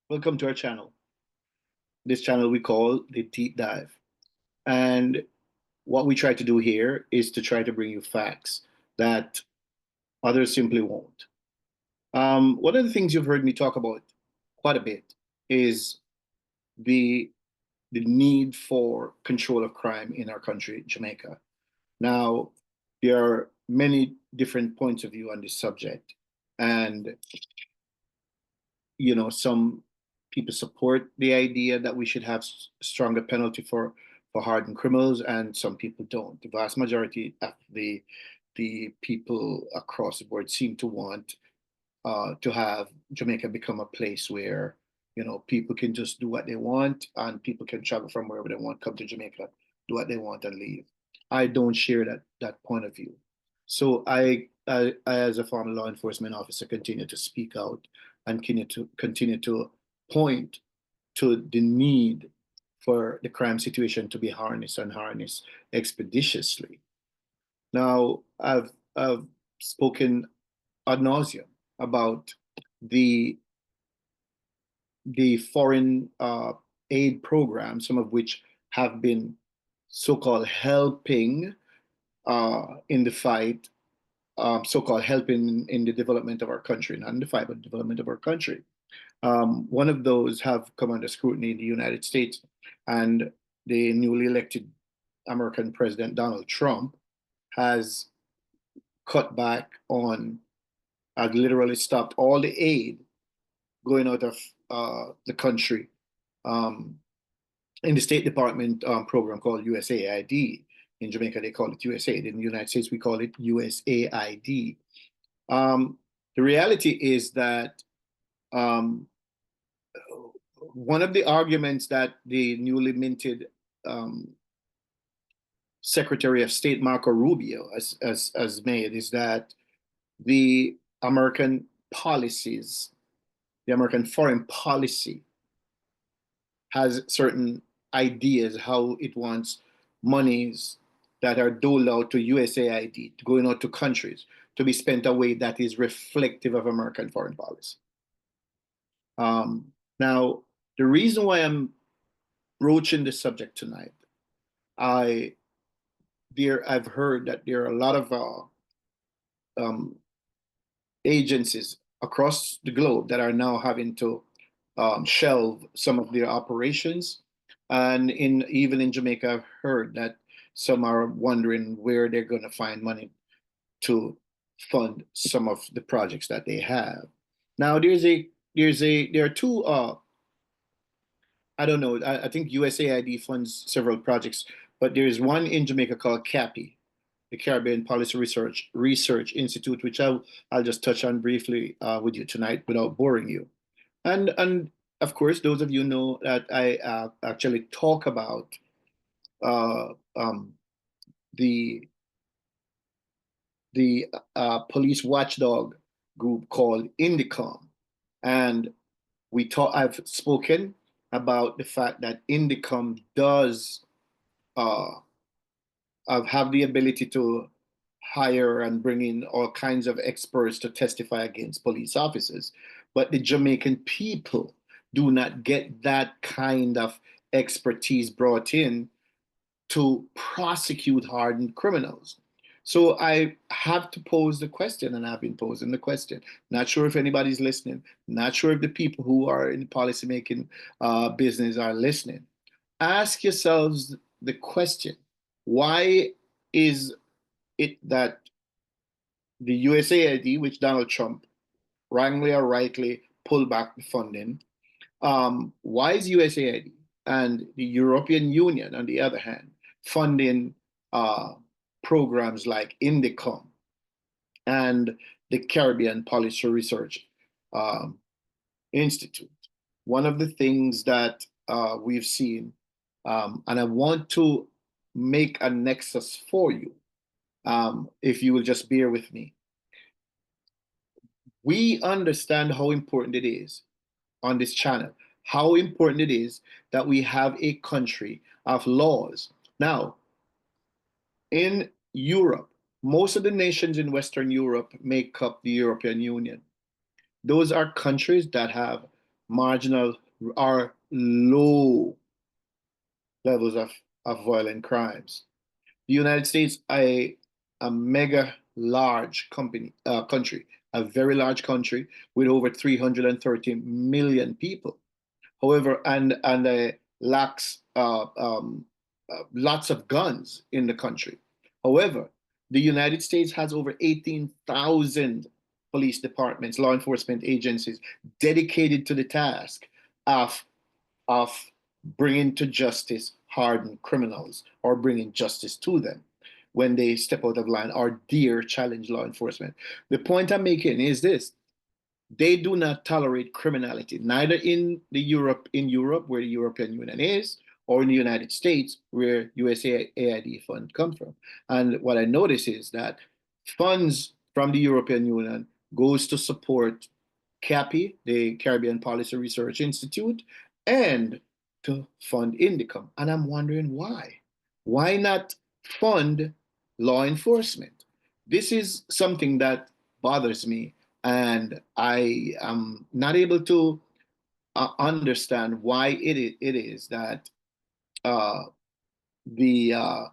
Welcome to our channel. This channel we call the Deep Dive. And what we try to do here is to try to bring you facts that others simply won't. One of the things you've heard me talk about quite a bit is the need for control of crime in our country, Jamaica. Now, there are many different points of view on this subject, and some people support the idea that we should have stronger penalty for hardened criminals, and some people don't. The vast majority of the people across the board seem to want to have Jamaica become a place where people can just do what they want, and people can travel from wherever they want, come to Jamaica, do what they want, and leave. I don't share that point of view. So I, as a former law enforcement officer, continue to speak out and continue to point to the need for the crime situation to be harnessed and harnessed expeditiously. Now, I've spoken ad nauseum about the foreign aid programs, some of which have been so-called helping in the fight, so-called helping in the development of our country, not in the fight, but development of our country. One of those have come under scrutiny in the United States, and the newly elected American President Donald Trump has cut back on, literally stopped all the aid going out of the country in the State Department program called USAID. In Jamaica, they call it USAID. In the United States, we call it USAID. The reality is that one of the arguments that the newly minted Secretary of State Marco Rubio has made is that the American policies, the American foreign policy, has certain ideas how it wants monies that are doled out to USAID, going out to countries, to be spent a way that is reflective of American foreign policy. Now, the reason why I'm broaching this subject tonight, I've heard that there are a lot of agencies across the globe that are now having to shelve some of their operations. And even in Jamaica, I've heard that some are wondering where they're going to find money to fund some of the projects that they have. Now, there are two. I don't know. I think USAID funds several projects, but there is one in Jamaica called CaPRI, the Caribbean Policy Research Institute, which I'll just touch on briefly with you tonight without boring you. And of course, those of you know that I actually talk about uh, um, the police watchdog group called INDECOM, and I've spoken about the fact that INDECOM does uh, have the ability to hire and bring in all kinds of experts to testify against police officers. But the Jamaican people do not get that kind of expertise brought in to prosecute hardened criminals. So I have to pose the question, and I've been posing the question. Not sure if anybody's listening. Not sure if the people who are in the policymaking business are listening. Ask yourselves the question: why is it that the USAID, which Donald Trump wrongly or rightly pulled back the funding, why is USAID and the European Union, on the other hand, funding programs like INDECOM and the Caribbean Policy Research um, Institute? One of the things that we've seen, and I want to make a nexus for you, if you will just bear with me. We understand how important it is on this channel, how important it is that we have a country of laws. Now, in Europe, most of the nations in Western Europe make up the European Union. Those are countries that have marginal or low levels of violent crimes. The United States, a mega large country, a very large country with over 330 million people. However, and lacks lots of guns in the country. However, the United States has over 18,000 police departments, law enforcement agencies dedicated to the task of of bringing to justice hardened criminals or bringing justice to them when they step out of line or dare challenge law enforcement. The point I'm making is this: they do not tolerate criminality, neither in Europe, where the European Union is, or in the United States, where USAID fund comes from. And what I notice is that funds from the European Union goes to support CaPRI, the Caribbean Policy Research Institute, and to fund INDECOM. And I'm wondering why. Why not fund law enforcement? This is something that bothers me, and I am not able to understand why it is that uh, the uh,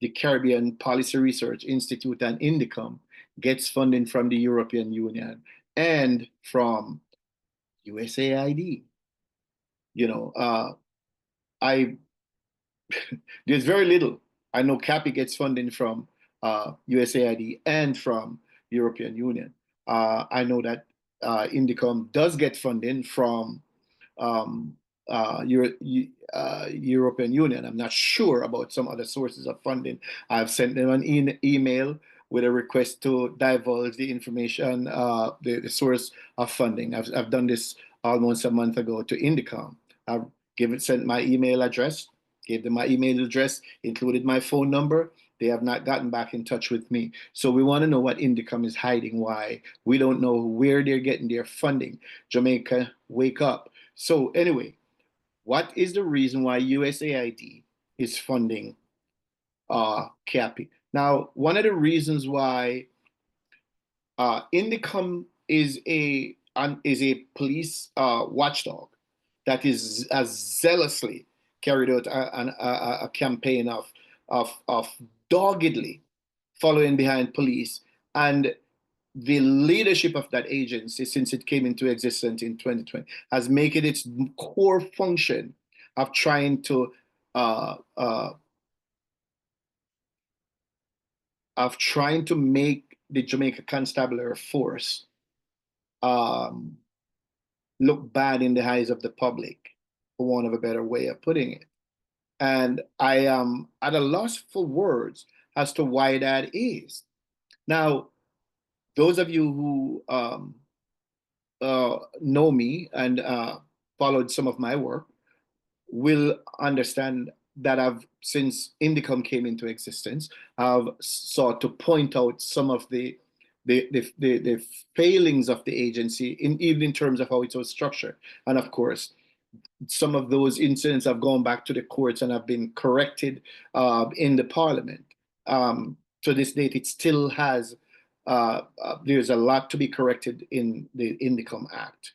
the Caribbean Policy Research Institute and INDECOM gets funding from the European Union and from USAID. You know, I there's very little. I know CaPRI gets funding from USAID and from European Union. I know that INDECOM does get funding from um, European Union. I'm not sure about some other sources of funding. I've sent them an email with a request to divulge the information, the source of funding. I've done this almost a month ago to INDECOM. I've sent my email address, gave them my email address, included my phone number. They have not gotten back in touch with me. So we want to know what INDECOM is hiding, why. We don't know where they're getting their funding. Jamaica, wake up. So anyway, what is the reason why USAID is funding CaPRI? Now, one of the reasons why INDECOM is a police watchdog that is as zealously carried out a campaign of doggedly following behind police, and the leadership of that agency since it came into existence in 2020 has made it its core function of trying to uh, uh, make the Jamaica Constabulary Force um, look bad in the eyes of the public, for want of a better way of putting it. And I am at a loss for words as to why that is. Now, those of you who know me and followed some of my work will understand that since INDECOM came into existence, I've sought to point out some of the failings of the agency, even in terms of how it was structured. And of course, some of those incidents have gone back to the courts and have been corrected in the parliament. To this date, it still has, there's a lot to be corrected in the INDECOM Act.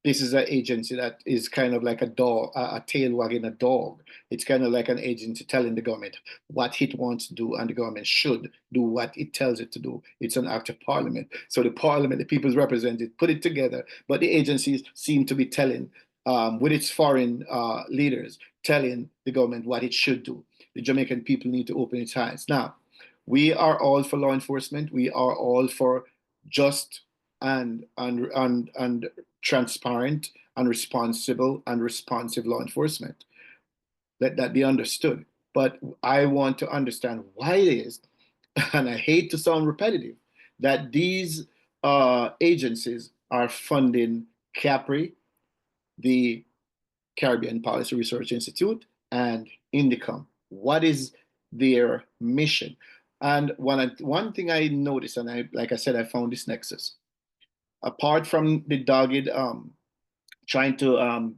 This is an agency that is kind of like a dog, a tail wagging a dog. It's kind of like an agency telling the government what it wants to do, and the government should do what it tells it to do. It's an act of parliament. So the parliament, the people's representatives, put it together, but the agencies seem to be telling, with its foreign leaders, telling the government what it should do. The Jamaican people need to open its eyes. Now, we are all for law enforcement. We are all for just and transparent and responsible and responsive law enforcement. Let that be understood. But I want to understand why it is, and I hate to sound repetitive, that these agencies are funding CaPRI, the Caribbean Policy Research Institute, and INDECOM. What is their mission? And one thing I noticed, and like I said, I found this nexus. Apart from the dogged trying to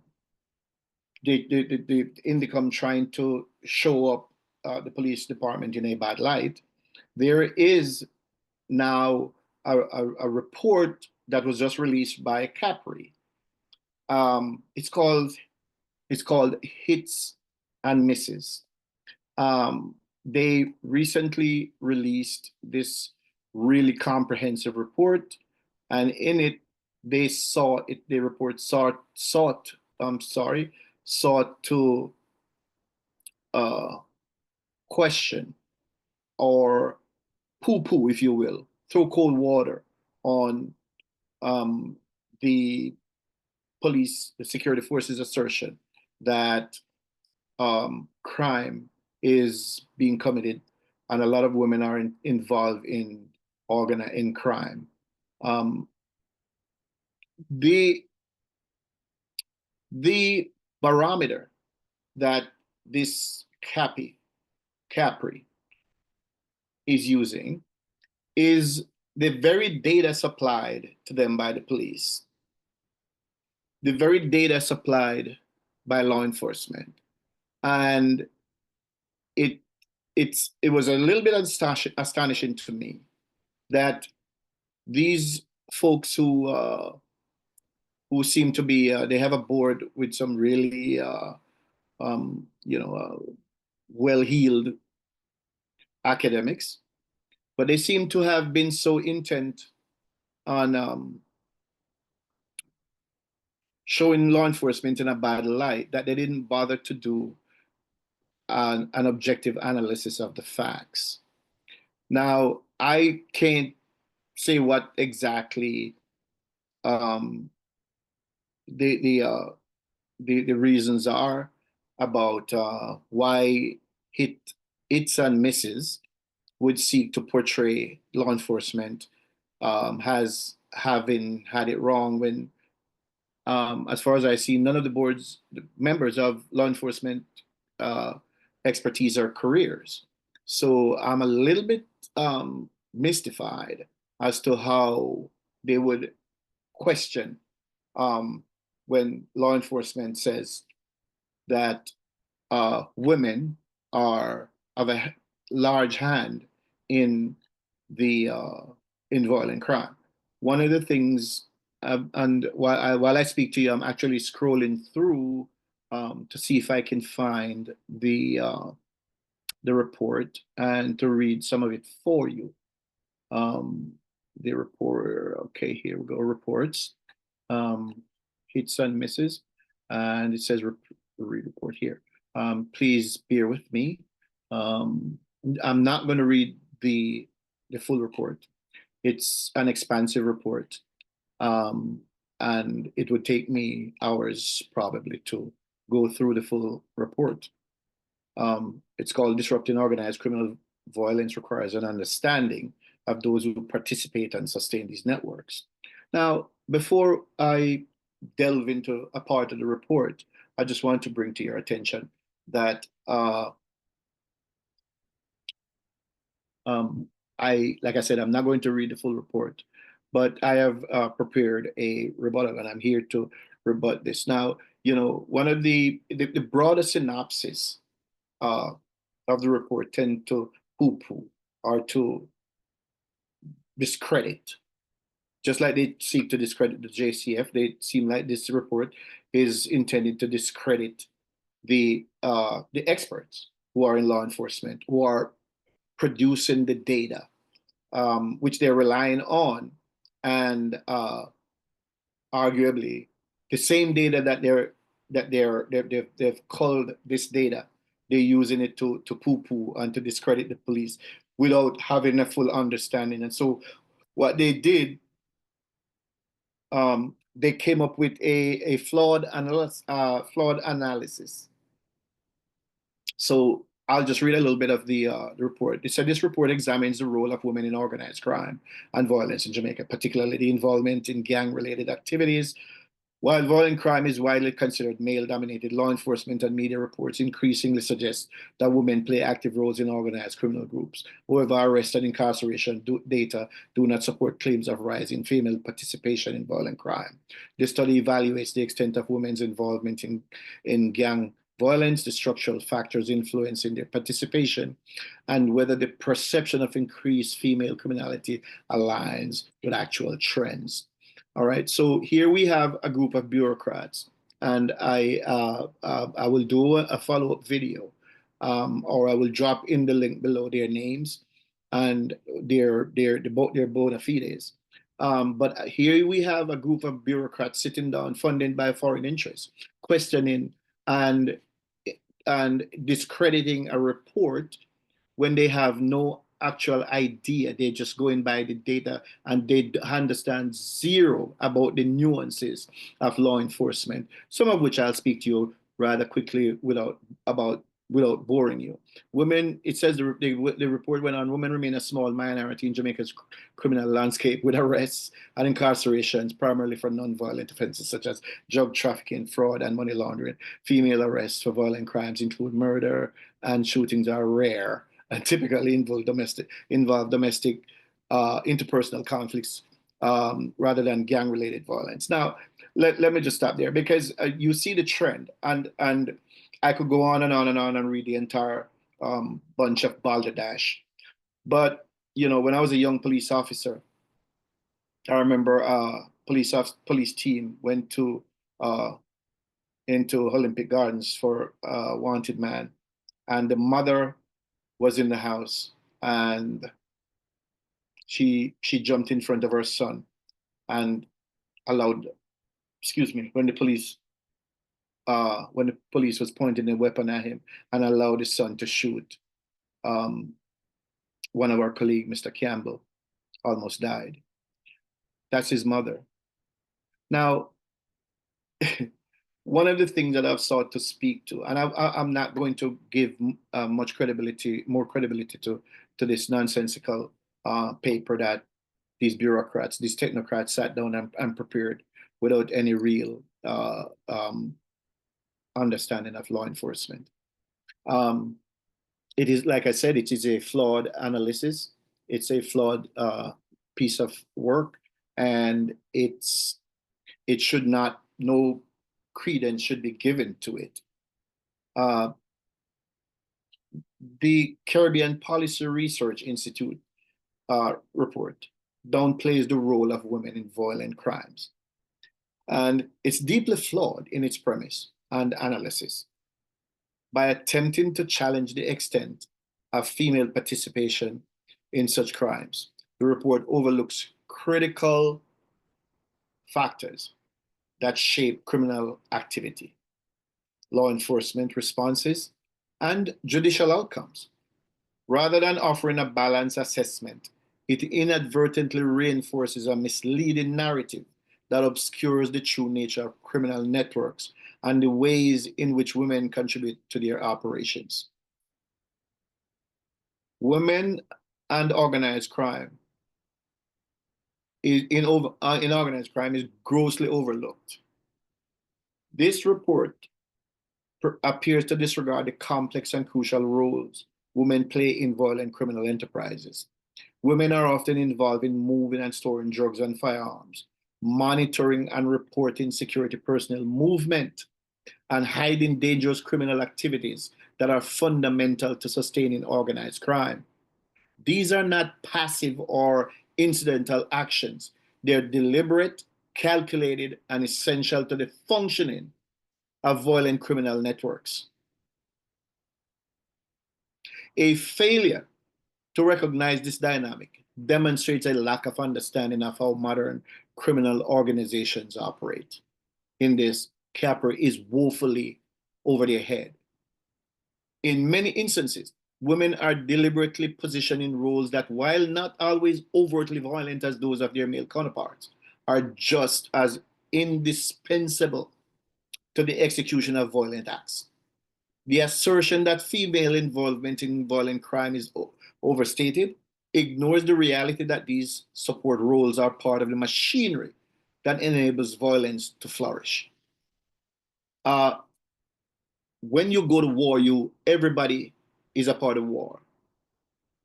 the INDECOM trying to show up the police department in a bad light, there is now a report that was just released by CaPRI, It's called Hits and Misses. They recently released this really comprehensive report, and in it, the report sought to uh, question or poo-poo, if you will, throw cold water on um, the the security forces' assertion that crime is being committed, and a lot of women are involved in crime. Um, the the barometer that this CaPRI is using is the very data supplied to them by the police, the very data supplied by law enforcement, and it it was a little bit astonishing to me that these folks who seem to be they have a board with some really well-heeled academics, but they seem to have been so intent on showing law enforcement in a bad light that they didn't bother to do an objective analysis of the facts. Now, I can't say what exactly um, the, the, uh, the reasons are about why hit hits and misses would seek to portray law enforcement has having had it wrong when, as far as I see, none of the members of law enforcement uh, expertise are careers. So I'm a little bit mystified as to how they would question um, when law enforcement says that women are of a large hand in the in violent crime. One of the things, and while I speak to you, I'm actually scrolling through to see if I can find the report and to read some of it for you. Um, the report, okay, here we go, reports, hits and misses, and it says read report here. Please bear with me. I'm not going to read the full report. It's an expansive report, um, and it would take me hours probably to go through the full report. It's called Disrupting Organized Criminal Violence Requires an Understanding of Those Who Participate and Sustain These Networks. Now, before I delve into a part of the report, I just want to bring to your attention that like I said, I'm not going to read the full report, but I have prepared a rebuttal, and I'm here to rebut this. Now, one of the broader synopsis uh, of the report tend to poo-poo or to discredit. Just like they seek to discredit the JCF, they seem like this report is intended to discredit the experts who are in law enforcement, who are producing the data, which they're relying on, and arguably the same data they've called this data, they're using it to poo-poo and to discredit the police without having a full understanding. And so what they did, they came up with a flawed analysis. So I'll just read a little bit of the report. It said this report examines the role of women in organized crime and violence in Jamaica, particularly the involvement in gang-related activities. While violent crime is widely considered male-dominated, law enforcement and media reports increasingly suggest that women play active roles in organized criminal groups. However, arrest and incarceration data do not support claims of rising female participation in violent crime. This study evaluates the extent of women's involvement in gang violence, the structural factors influencing their participation, and whether the perception of increased female criminality aligns with actual trends. All right, so here we have a group of bureaucrats, and I will do a follow-up video, or I will drop in the link below their names and their bona fides. But here we have a group of bureaucrats sitting down, funded by foreign interests, questioning and discrediting a report when they have no actual idea. They're just going by the data, and they understand zero about the nuances of law enforcement, some of which I'll speak to you rather quickly without boring you. Women, it says the report went on, women remain a small minority in Jamaica's criminal landscape, with arrests and incarcerations primarily for non-violent offenses such as drug trafficking, fraud, and money laundering. Female arrests for violent crimes include murder and shootings are rare and typically involve domestic interpersonal conflicts, rather than gang-related violence. Now, let me just stop there, because you see the trend, and I could go on and on and on and read the entire bunch of balderdash. But when I was a young police officer, I remember police team went to into Olympic Gardens for a wanted man, and the mother was in the house, and she jumped in front of her son and allowed, excuse me, when the police was pointing a weapon at him, and allowed his son to shoot. One of our colleagues, Mr. Campbell, almost died. That's his mother. Now, one of the things that I've sought to speak to, and I'm not going to give more credibility to this nonsensical paper that these bureaucrats, these technocrats sat down and prepared without any real understanding of law enforcement. It is, like I said, it is a flawed analysis. It's a flawed piece of work, and it should not, no credence should be given to it. The Caribbean Policy Research Institute report downplays the role of women in violent crimes. And it's deeply flawed in its premise and analysis. By attempting to challenge the extent of female participation in such crimes, the report overlooks critical factors that shape criminal activity, law enforcement responses, and judicial outcomes. Rather than offering a balanced assessment, it inadvertently reinforces a misleading narrative that obscures the true nature of criminal networks and the ways in which women contribute to their operations. Women and organized crime in organized crime is grossly overlooked. This report appears to disregard the complex and crucial roles women play in violent criminal enterprises. Women are often involved in moving and storing drugs and firearms, monitoring and reporting security personnel movement, and hiding dangerous criminal activities that are fundamental to sustaining organized crime. These are not passive or incidental actions. They're deliberate, calculated, and essential to the functioning of violent criminal networks. A failure to recognize this dynamic demonstrates a lack of understanding of how modern criminal organizations operate. In this, CaPRI is woefully over their head. In many instances, women are deliberately positioned in roles that, while not always overtly violent as those of their male counterparts, are just as indispensable to the execution of violent acts. The assertion that female involvement in violent crime is overstated ignores the reality that these support roles are part of the machinery that enables violence to flourish. When you go to war, everybody is a part of war.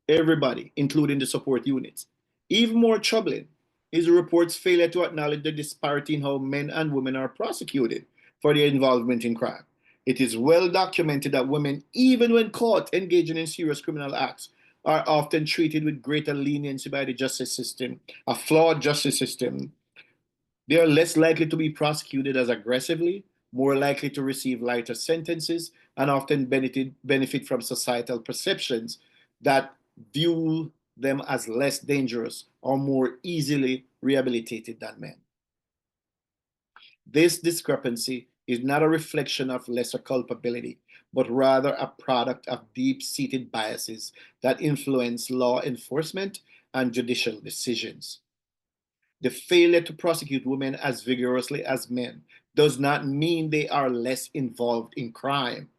Everybody, including the support units. Even more troubling is the report's failure to acknowledge the disparity in how men and women are prosecuted for their involvement in crime. It is well documented that women, even when caught engaging in serious criminal acts, are often treated with greater leniency by the justice system, a flawed justice system. They are less likely to be prosecuted as aggressively, more likely to receive lighter sentences, and often benefit from societal perceptions that view them as less dangerous or more easily rehabilitated than men. This discrepancy is not a reflection of lesser culpability, but rather a product of deep-seated biases that influence law enforcement and judicial decisions. The failure to prosecute women as vigorously as men does not mean they are less involved in crime.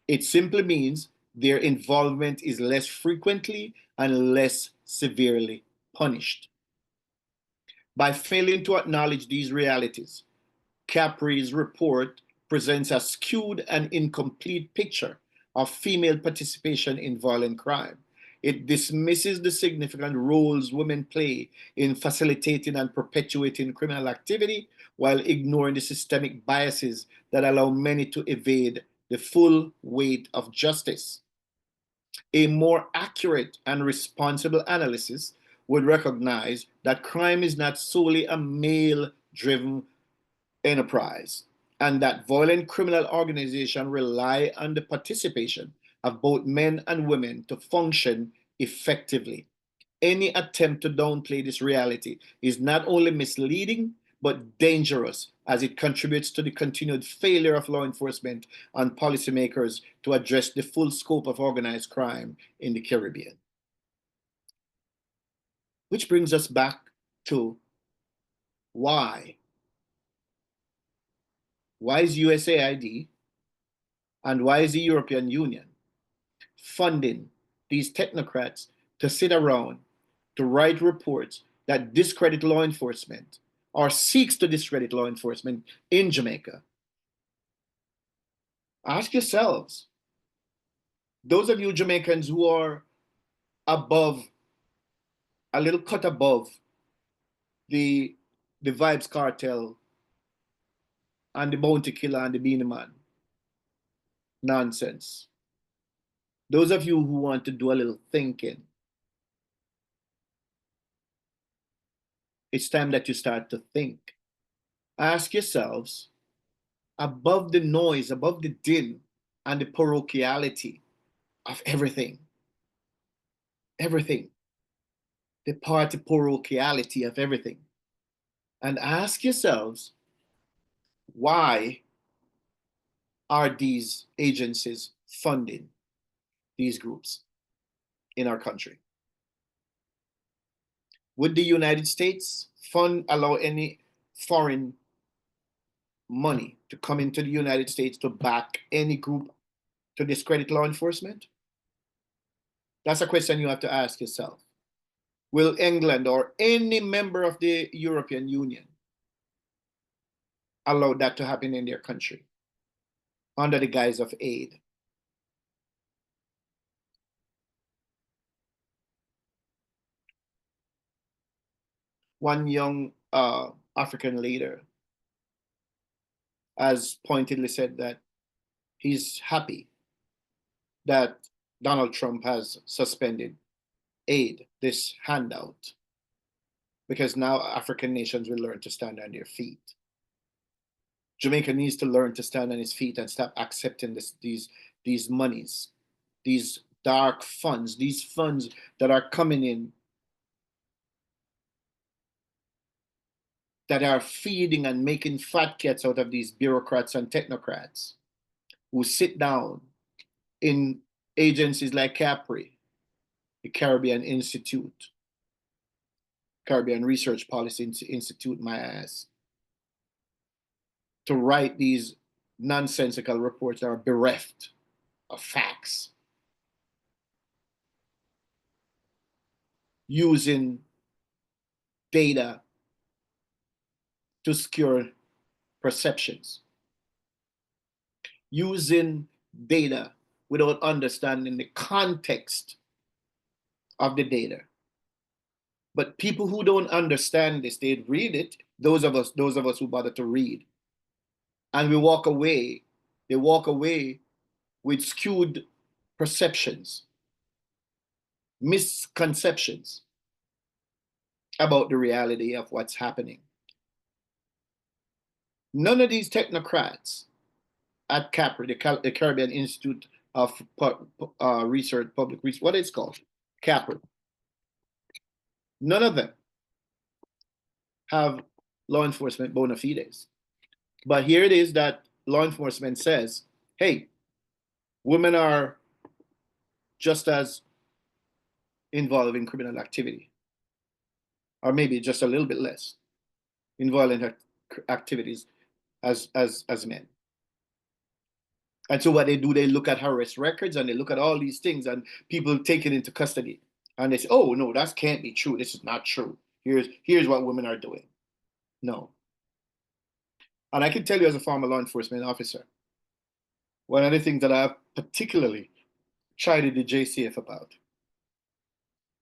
It simply means their involvement is less frequently and less severely punished. By failing to acknowledge these realities, CaPRI's report presents a skewed and incomplete picture of female participation in violent crime. It dismisses the significant roles women play in facilitating and perpetuating criminal activity while ignoring the systemic biases that allow many to evade the full weight of justice. A more accurate and responsible analysis would recognize that crime is not solely a male-driven enterprise, and that violent criminal organizations rely on the participation of both men and women to function effectively. Any attempt to downplay this reality is not only misleading, but dangerous as it contributes to the continued failure of law enforcement and policymakers to address the full scope of organized crime in the Caribbean. Which brings us back to why. Why is USAID and why is the European Union funding these technocrats to sit around to write reports that discredit law enforcement or seeks to discredit law enforcement in Jamaica? Ask yourselves, those of you Jamaicans who are above, a little cut above the Vibes Cartel and the Bounty Killer and the Beanie Man nonsense. Those of you who want to do a little thinking, it's time that you start to think. Ask yourselves, above the noise, above the din and the parochiality of everything, the party parochiality of everything, and ask yourselves, why are these agencies funding these groups in our country? Would the United States allow any foreign money to come into the United States to back any group to discredit law enforcement? That's a question you have to ask yourself. Will England or any member of the European Union allow that to happen in their country under the guise of aid? One young African leader has pointedly said that he's happy that Donald Trump has suspended aid, this handout, because now African nations will learn to stand on their feet. Jamaica needs to learn to stand on its feet and stop accepting these monies, these dark funds, these funds that are coming in, that are feeding and making fat cats out of these bureaucrats and technocrats who sit down in agencies like CaPRI, the Caribbean Institute, Caribbean Research Policy Institute, my ass, to write these nonsensical reports that are bereft of facts, using data to skew perceptions, using data without understanding the context of the data. But people who don't understand this, they read it, those of us who bother to read, and they walk away with skewed perceptions, misconceptions about the reality of what's happening. None of these technocrats at CaPRI, the Caribbean Institute of Research, Public Research, what it's called, CaPRI, none of them have law enforcement bona fides. But here it is that law enforcement says, hey, women are just as involved in criminal activity, or maybe just a little bit less in violent activities as men. And so what they do, they look at arrest records and they look at all these things and people taken into custody. And they say, oh, no, that can't be true. This is not true. Here's what women are doing. No. And I can tell you as a former law enforcement officer, one of the things that I've particularly chided the JCF about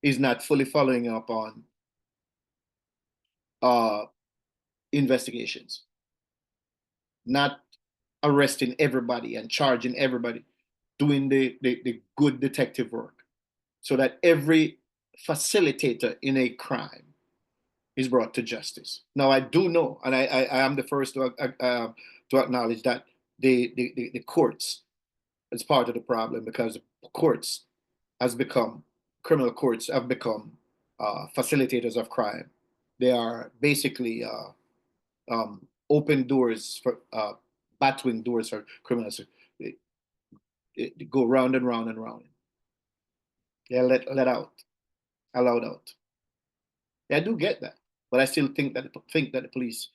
is not fully following up on investigations, not arresting everybody and charging everybody, doing the good detective work so that every facilitator in a crime is brought to justice. Now, I do know, and I am the first to acknowledge that the courts is part of the problem, because the courts has become, criminal courts have become facilitators of crime. They are basically open doors for battling doors for criminals. They go round and round and round. They're allowed out. Yeah, I do get that, but I still think that the police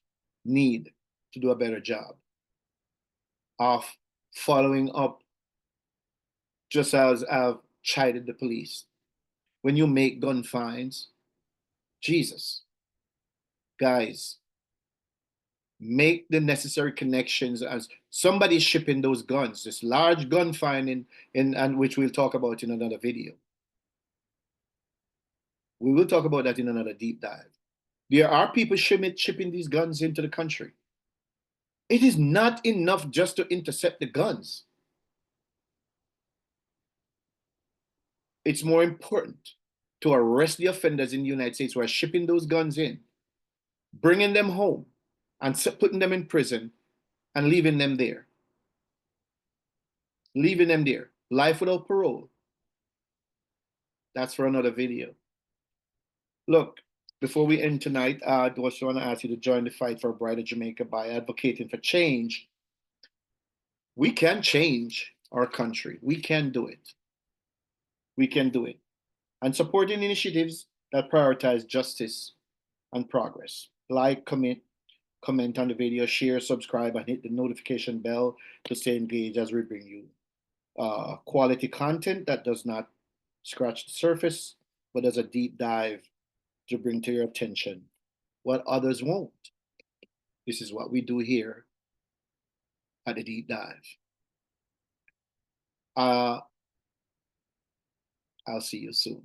need to do a better job of following up, just as I've chided the police. When you make gun fines, Jesus, guys, make the necessary connections. As somebody shipping those guns, this large gun fine and which we'll talk about in another video. We will talk about that in another deep dive. There are people shipping these guns into the country. It is not enough just to intercept the guns. It's more important to arrest the offenders in the United States who are shipping those guns in, bringing them home, and putting them in prison and leaving them there. Leaving them there. Life without parole. That's for another video. Look, before we end tonight, I also want to ask you to join the fight for a brighter Jamaica by advocating for change. We can change our country. We can do it. We can do it. And supporting initiatives that prioritize justice and progress. Like, comment on the video, share, subscribe, and hit the notification bell to stay engaged as we bring you quality content that does not scratch the surface, but does a deep dive to bring to your attention what others won't. This is what we do here at the deep dive. I'll see you soon.